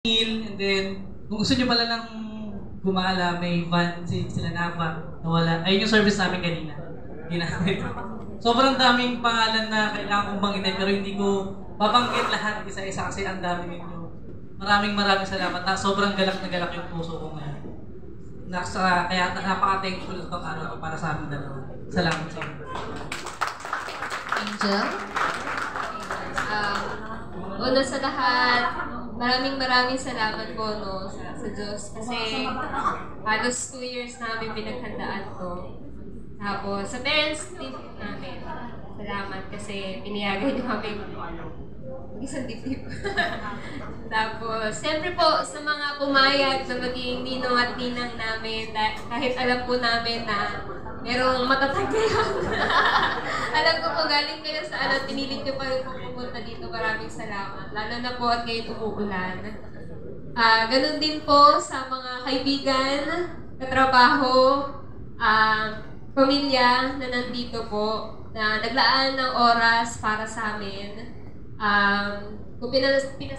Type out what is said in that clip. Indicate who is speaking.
Speaker 1: And then, kung gusto nyo pala ng gumala, may van sila Napa na wala. Ayun yung service namin kanina. Ginamit. Sobrang daming pangalan na kailangan kong banggitin pero hindi ko babanggit lahat isa-isa kasi ang dami ninyo. Maraming salamat. Sobrang galak na galak yung puso ko ngayon. Kaya napaka-thankful itong araw ko para sa amin dalawa. Salamat sa inyo.
Speaker 2: Angel? Una sa lahat, maraming salamat po sa Diyos kasi halos 2 years namin pinaghandaan to. Tapos sa parents din namin, salamat kasi piniyagan niyo kami isang dibdib. Tapos, siyempre po sa mga pumayag na maging ninong at ninang namin, kahit alam po namin na merong matatag kayo. Alam ko po galing kayo sa pinilit niyo pa rin po pumunta dito. Maraming salamat. Lalo na po at kayo umuulan. Ganun din po sa mga kaibigan, katrabaho, pamilya na nandito po, na naglaan ng oras para sa amin. Kung pinasama